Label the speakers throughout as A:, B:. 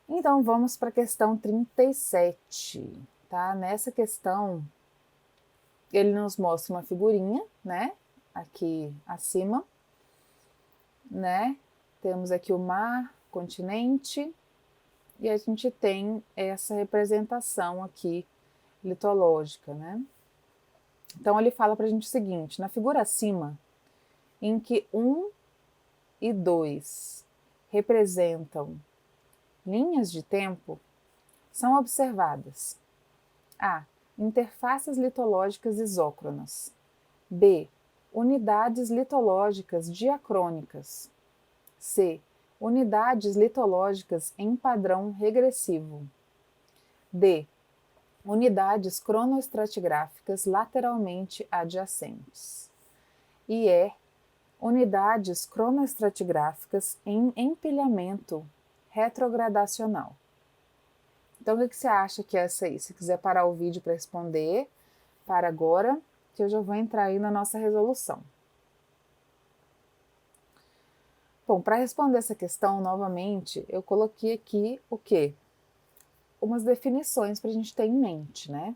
A: Então, vamos para a questão 37, tá? Nessa questão, ele nos mostra uma figurinha, né? Aqui acima, né? Temos aqui o mar, continente, e a gente tem essa representação aqui litológica, né? Então, ele fala para a gente o seguinte: na figura acima, em que 1 e 2 representam linhas de tempo, são observadas: a. Interfaces litológicas isócronas. B. Unidades litológicas diacrônicas. C. Unidades litológicas em padrão regressivo. D. Unidades cronoestratigráficas lateralmente adjacentes. E E. Unidades cronoestratigráficas em empilhamento retrogradacional. Então, o que você acha que é essa aí? Se quiser parar o vídeo para responder, para agora, que eu já vou entrar aí na nossa resolução. Bom, para responder essa questão novamente, eu coloquei aqui o quê? Umas definições para a gente ter em mente, né?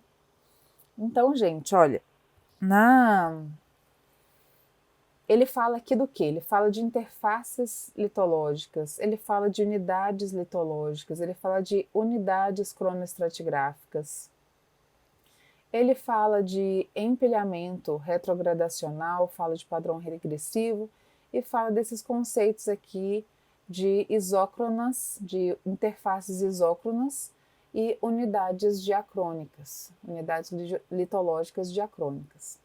A: Então, gente, olha, ele fala aqui do quê? Ele fala de interfaces litológicas, ele fala de unidades litológicas, ele fala de unidades cronoestratigráficas, ele fala de empilhamento retrogradacional, fala de padrão regressivo e fala desses conceitos aqui de isócronas, de interfaces isócronas e unidades diacrônicas, unidades litológicas diacrônicas.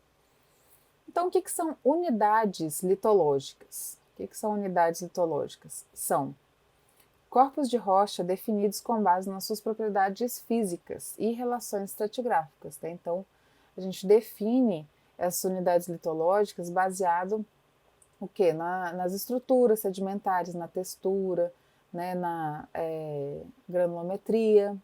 A: Então, o que são unidades litológicas? O que são unidades litológicas? São corpos de rocha definidos com base nas suas propriedades físicas e relações estratigráficas. Tá? Então, a gente define essas unidades litológicas baseado o quê? Nas estruturas sedimentares, na textura, né? Na granulometria,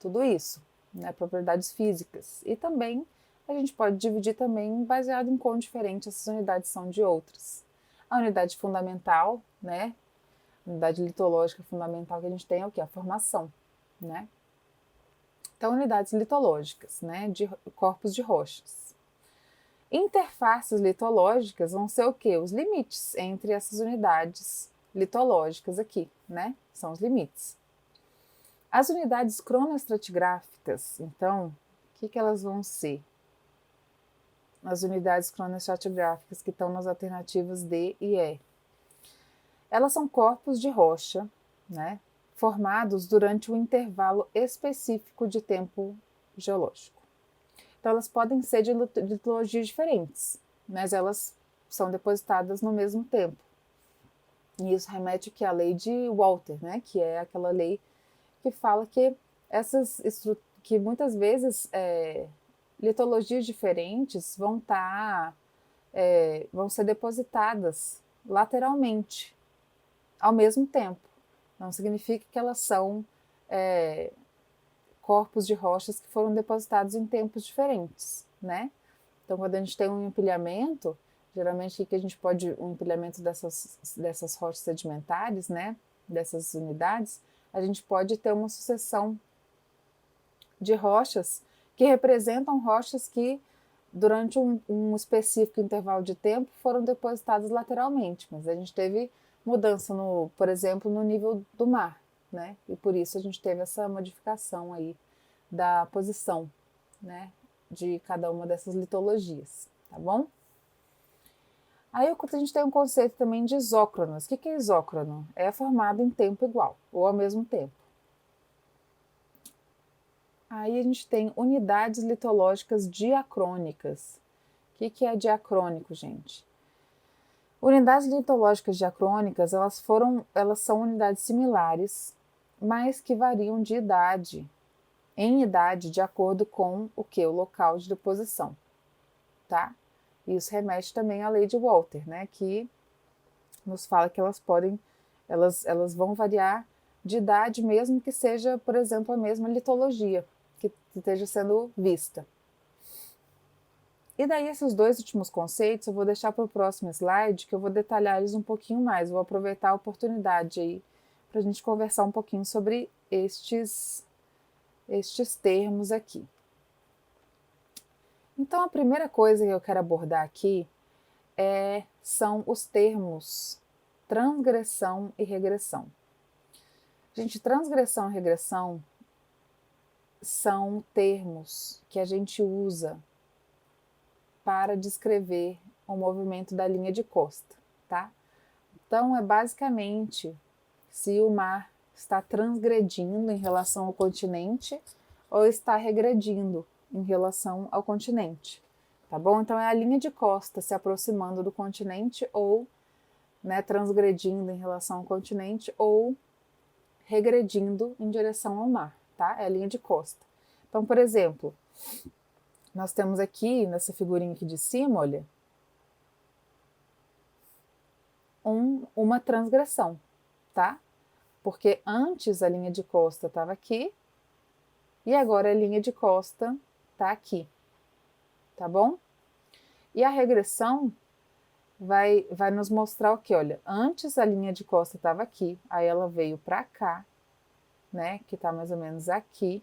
A: tudo isso, né? Propriedades físicas. E também a gente pode dividir também baseado em quão diferente essas unidades são de outras. A unidade fundamental, né? A unidade litológica fundamental que a gente tem é o que? A formação, né? Então, unidades litológicas, né? De corpos de rochas. Interfaces litológicas vão ser o quê? Os limites entre essas unidades litológicas aqui, né? São os limites. As unidades cronoestratigráficas, então, o que elas vão ser? As unidades cronoestratigráficas que estão nas alternativas D e E. Elas são corpos de rocha, né, formados durante um intervalo específico de tempo geológico. Então, elas podem ser de litologias diferentes, mas elas são depositadas no mesmo tempo. E isso remete aqui à lei de Walter, né, que é aquela lei que fala que que muitas vezes litologias diferentes vão ser depositadas lateralmente ao mesmo tempo. Não significa que elas são corpos de rochas que foram depositados em tempos diferentes, né? Então, quando a gente tem um empilhamento, geralmente o que a gente pode, um empilhamento dessas rochas sedimentares, né? Dessas unidades, a gente pode ter uma sucessão de rochas que representam rochas que durante um específico intervalo de tempo foram depositadas lateralmente, mas a gente teve mudança, por exemplo, no nível do mar, né? E por isso a gente teve essa modificação aí da posição, né? De cada uma dessas litologias, tá bom? Aí a gente tem um conceito também de isócronos. O que é isócrono? É formado em tempo igual, ou ao mesmo tempo. Aí a gente tem unidades litológicas diacrônicas. O que é diacrônico, gente? Unidades litológicas diacrônicas, elas são unidades similares, mas que variam em idade, de acordo com o que? O local de deposição, tá? Isso remete também à lei de Walter, né? Que nos fala que elas vão variar de idade, mesmo que seja, por exemplo, a mesma litologia que esteja sendo vista. E daí esses dois últimos conceitos eu vou deixar para o próximo slide, que eu vou detalhar eles um pouquinho mais, vou aproveitar a oportunidade aí para a gente conversar um pouquinho sobre estes termos aqui. Então, a primeira coisa que eu quero abordar aqui são os termos transgressão e regressão. Gente, transgressão e regressão são termos que a gente usa para descrever o movimento da linha de costa, tá? Então, é basicamente se o mar está transgredindo em relação ao continente ou está regredindo em relação ao continente, tá bom? Então, é a linha de costa se aproximando do continente ou, né, transgredindo em relação ao continente ou regredindo em direção ao mar, tá? É a linha de costa. Então, por exemplo, nós temos aqui, nessa figurinha aqui de cima, olha, uma transgressão, tá? Porque antes a linha de costa estava aqui e agora a linha de costa está aqui, tá bom? E a regressão vai nos mostrar o que? Olha, antes a linha de costa estava aqui, aí ela veio para cá, né? Que está mais ou menos aqui.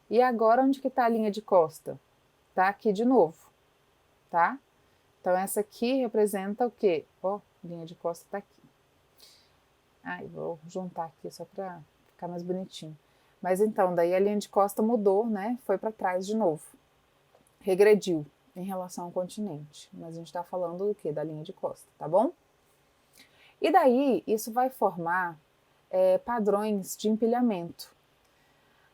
A: E agora onde que está a linha de costa? Tá aqui de novo, tá? Então essa aqui representa o quê? Ó, linha de costa tá aqui. Vou juntar aqui só para ficar mais bonitinho. Mas então, daí a linha de costa mudou, né? Foi para trás de novo. Regrediu em relação ao continente. Mas a gente está falando do quê? Da linha de costa, tá bom? E daí, isso vai formar padrões de empilhamento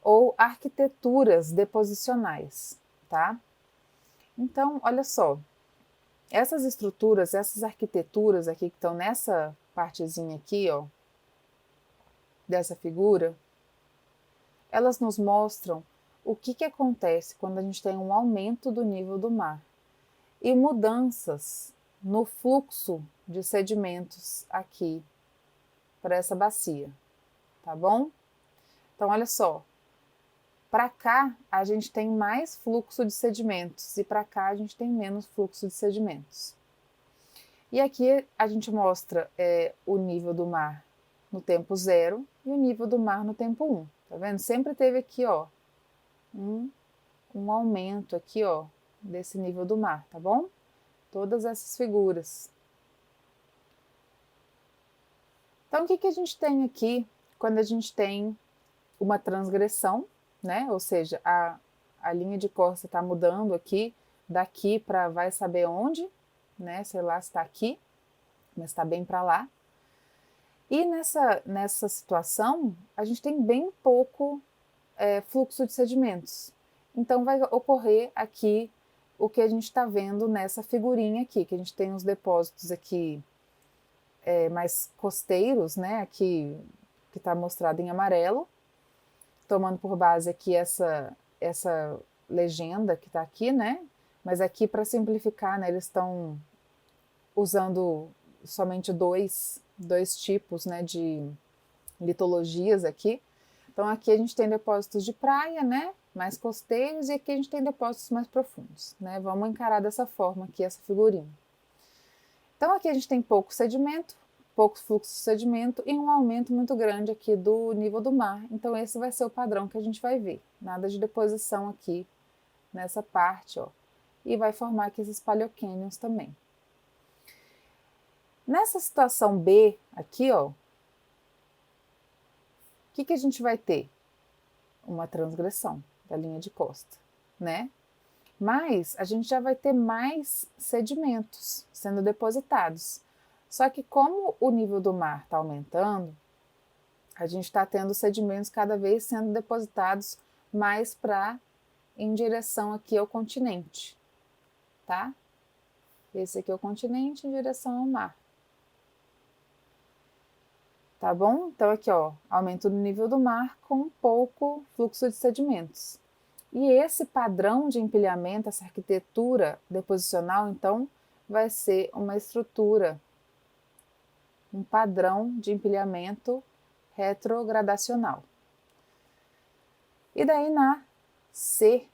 A: ou arquiteturas deposicionais, tá? Então, olha só, essas estruturas, essas arquiteturas aqui que estão nessa partezinha aqui, ó, dessa figura, elas nos mostram o que acontece quando a gente tem um aumento do nível do mar e mudanças no fluxo de sedimentos aqui para essa bacia, tá bom? Então, olha só, para cá a gente tem mais fluxo de sedimentos e para cá a gente tem menos fluxo de sedimentos. E aqui a gente mostra o nível do mar no tempo 0 e o nível do mar no tempo 1. Tá vendo? Sempre teve aqui, ó, um aumento aqui, ó, desse nível do mar, tá bom? Todas essas figuras. Então, o que a gente tem aqui quando a gente tem uma transgressão, né? Ou seja, a linha de costa está mudando aqui, daqui para vai saber onde, né? Sei lá se está aqui, mas está bem para lá. E nessa situação, a gente tem bem pouco fluxo de sedimentos. Então, vai ocorrer aqui o que a gente está vendo nessa figurinha aqui, que a gente tem os depósitos aqui mais costeiros, né? Aqui que está mostrado em amarelo, tomando por base aqui essa legenda que está aqui, né? Mas aqui, para simplificar, né, eles estão usando somente dois tipos, né, de litologias aqui. Então aqui a gente tem depósitos de praia, né, mais costeiros, e aqui a gente tem depósitos mais profundos, né? Vamos encarar dessa forma aqui essa figurinha. Então aqui a gente tem pouco sedimento, pouco fluxo de sedimento e um aumento muito grande aqui do nível do mar. Então esse vai ser o padrão que a gente vai ver. Nada de deposição aqui nessa parte, ó. E vai formar aqui esses paleocânions também. Nessa situação B aqui, ó, o que a gente vai ter? Uma transgressão da linha de costa, né? Mas a gente já vai ter mais sedimentos sendo depositados. Só que como o nível do mar está aumentando, a gente está tendo sedimentos cada vez sendo depositados mais em direção aqui ao continente, tá? Esse aqui é o continente em direção ao mar. Tá bom? Então aqui, ó, aumento do nível do mar com pouco fluxo de sedimentos. E esse padrão de empilhamento, essa arquitetura deposicional, então, vai ser uma estrutura, um padrão de empilhamento retrogradacional. E daí na C,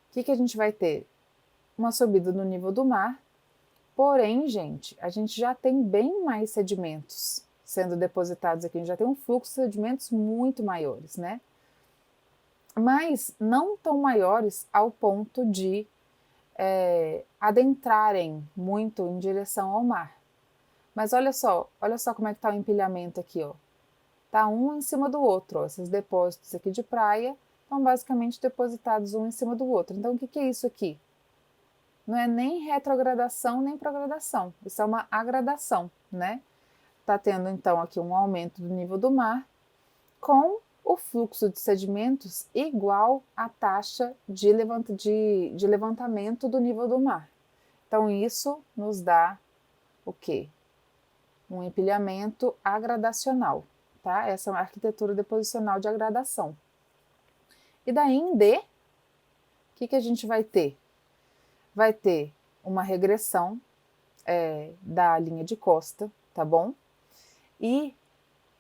A: o que a gente vai ter? Uma subida no nível do mar, porém, gente, a gente já tem bem mais sedimentos sendo depositados aqui. A gente já tem um fluxo de sedimentos muito maiores, né? Mas não tão maiores ao ponto de adentrarem muito em direção ao mar. Mas olha só como é que está o empilhamento aqui, ó. Tá um em cima do outro, ó. Esses depósitos aqui de praia estão basicamente depositados um em cima do outro. Então, o que é isso aqui? Não é nem retrogradação nem progradação, isso é uma agradação, né? Tá tendo então aqui um aumento do nível do mar com o fluxo de sedimentos igual à taxa de levantamento do nível do mar. Então, isso nos dá o quê? Um empilhamento agradacional, tá? Essa é uma arquitetura deposicional de agradação. E daí em D, o que a gente vai ter? Vai ter uma regressão da linha de costa, tá bom? E,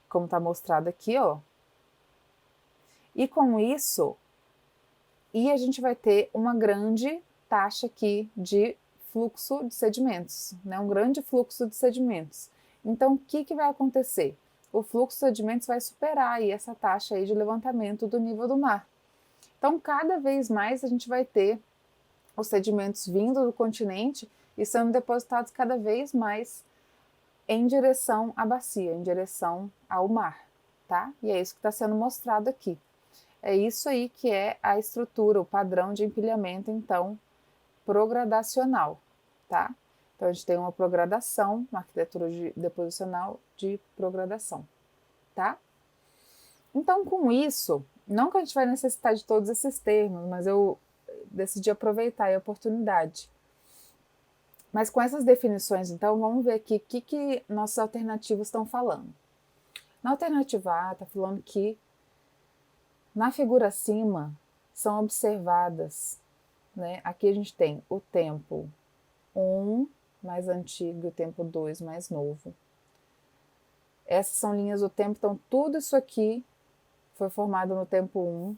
A: como está mostrado aqui, ó, e com isso, a gente vai ter uma grande taxa aqui de fluxo de sedimentos, né? Um grande fluxo de sedimentos. Então, o que vai acontecer? O fluxo de sedimentos vai superar aí essa taxa aí de levantamento do nível do mar. Então, cada vez mais a gente vai ter os sedimentos vindo do continente e sendo depositados cada vez mais em direção à bacia, em direção ao mar, tá? E é isso que está sendo mostrado aqui. É isso aí que é a estrutura, o padrão de empilhamento, então, progradacional, tá? Então, a gente tem uma progradação, uma arquitetura deposicional de progradação, tá? Então, com isso, não que a gente vai necessitar de todos esses termos, mas eu decidi aproveitar a oportunidade. Mas com essas definições, então, vamos ver aqui o que nossas alternativas estão falando. Na alternativa A, está falando que na figura acima são observadas, né? Aqui a gente tem o tempo 1 mais antigo e o tempo 2 mais novo. Essas são linhas do tempo, então tudo isso aqui foi formado no tempo 1,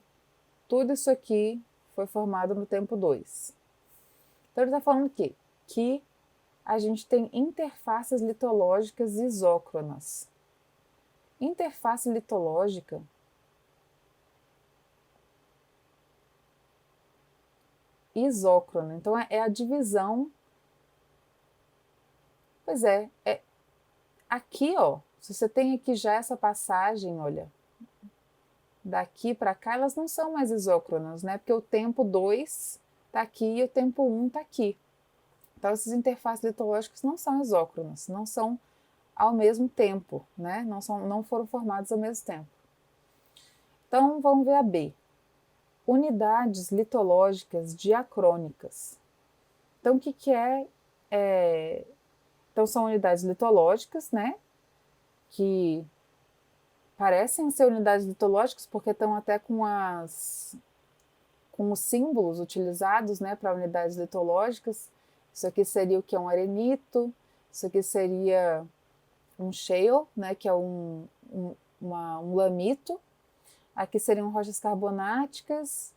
A: tudo isso aqui foi formado no tempo 2. Então ele está falando aqui que a gente tem interfaces litológicas isócronas. Interface litológica isócrona, então é a divisão. Pois é aqui, ó, se você tem aqui já essa passagem, olha, daqui para cá, elas não são mais isócronas, né? Porque o tempo 2 está aqui e o tempo 1 está aqui. Então, essas interfaces litológicas não são isócronas, não são ao mesmo tempo, né? Não foram formadas ao mesmo tempo. Então, vamos ver a B. Unidades litológicas diacrônicas. Então, o que é? Então, são unidades litológicas, né? Que parecem ser unidades litológicas porque estão até com os símbolos utilizados, né, para unidades litológicas. Isso aqui seria o que é um arenito, isso aqui seria um shale, né, que é um lamito. Aqui seriam rochas carbonáticas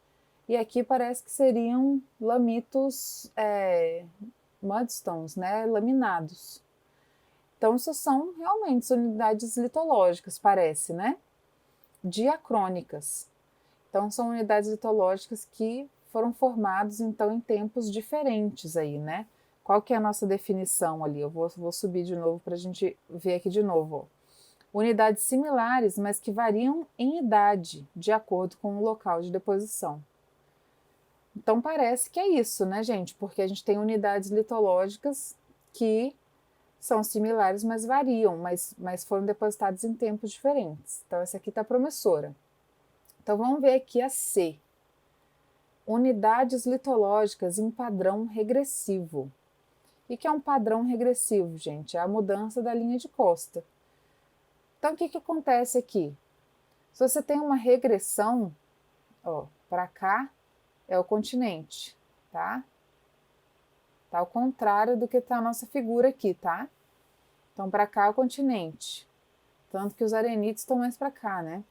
A: e aqui parece que seriam lamitos mudstones, né, laminados. Então, isso são realmente unidades litológicas, parece, né? Diacrônicas. Então, são unidades litológicas que foram formadas, então, em tempos diferentes aí, né? Qual que é a nossa definição ali? Eu vou subir de novo para a gente ver aqui de novo, ó. Unidades similares, mas que variam em idade, de acordo com o local de deposição. Então, parece que é isso, né, gente? Porque a gente tem unidades litológicas que são similares, mas variam, mas foram depositados em tempos diferentes. Então, essa aqui está promissora. Então, vamos ver aqui a C. Unidades litológicas em padrão regressivo. O que é um padrão regressivo, gente? É a mudança da linha de costa. Então, o que acontece aqui? Se você tem uma regressão, ó, para cá é o continente, tá? Tá ao contrário do que está a nossa figura aqui, tá? Então, para cá é o continente. Tanto que os arenitos estão mais para cá, né?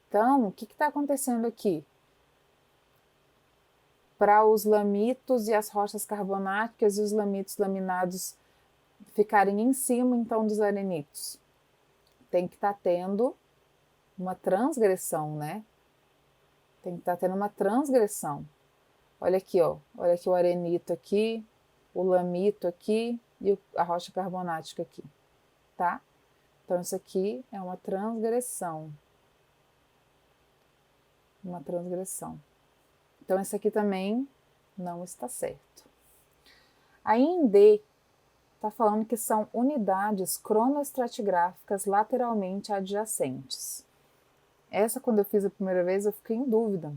A: Então, o que está acontecendo aqui? Para os lamitos e as rochas carbonáticas e os lamitos laminados ficarem em cima, então, dos arenitos. tem que estar tendo uma transgressão, né? Tem que estar tendo uma transgressão. Olha aqui, ó. Olha aqui o arenito aqui, o lamito aqui e a rocha carbonática aqui, tá? Então, isso aqui é uma transgressão. Uma transgressão. Então, esse aqui também não está certo. Aí, em D, está falando que são unidades cronoestratigráficas lateralmente adjacentes. Essa, quando eu fiz a primeira vez, eu fiquei em dúvida.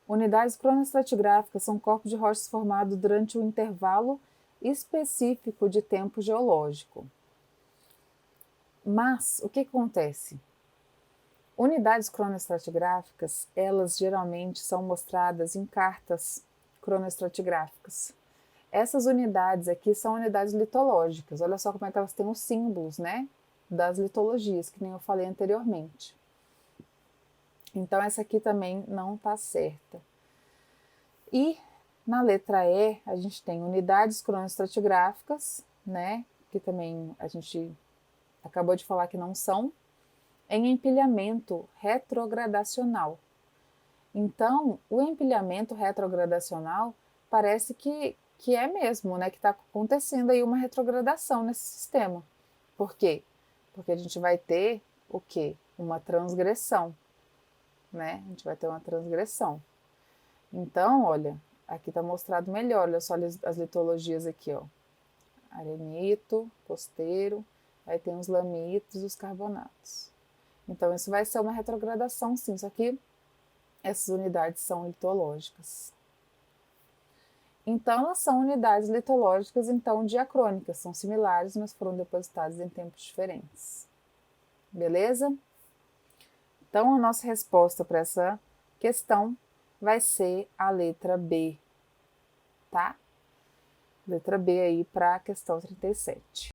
A: Unidades cronoestratigráficas são corpos de rochas formados durante um intervalo específico de tempo geológico. Mas, o que acontece? Unidades cronoestratigráficas, elas geralmente são mostradas em cartas cronoestratigráficas. Essas unidades aqui são unidades litológicas. Olha só como é que elas têm os símbolos, né? Das litologias, que nem eu falei anteriormente. Então, essa aqui também não está certa. E na letra E, a gente tem unidades cronoestratigráficas, né? Que também a gente acabou de falar que não são, em empilhamento retrogradacional. Então, o empilhamento retrogradacional parece que é mesmo, né? Que está acontecendo aí uma retrogradação nesse sistema. Por quê? Porque a gente vai ter o quê? Uma transgressão, né? A gente vai ter uma transgressão. Então, olha, aqui está mostrado melhor, olha só as litologias aqui, ó. Arenito, costeiro, aí tem os lamitos e os carbonatos. Então, isso vai ser uma retrogradação, sim, só que essas unidades são litológicas. Então, elas são unidades litológicas, então, diacrônicas, são similares, mas foram depositadas em tempos diferentes. Beleza? Então, a nossa resposta para essa questão vai ser a letra B, tá? Letra B aí para a questão 37.